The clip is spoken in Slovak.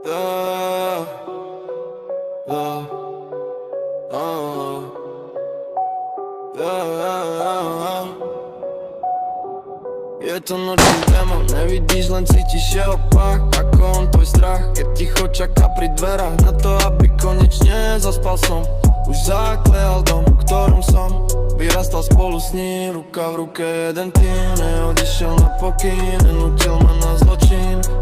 Da, da, oh, da. Je to nočný démon, nevidíš, len cítiš jeho pach. Ako on tvoj strach, keď ticho čaká pri dverách na to, aby konečne zaspal som. Už zaklejal dom, v ktorom som vyrastal spolu s ním. Ruka v ruke jeden tým, neodišiel na pokyn, nenutil ma na zločin.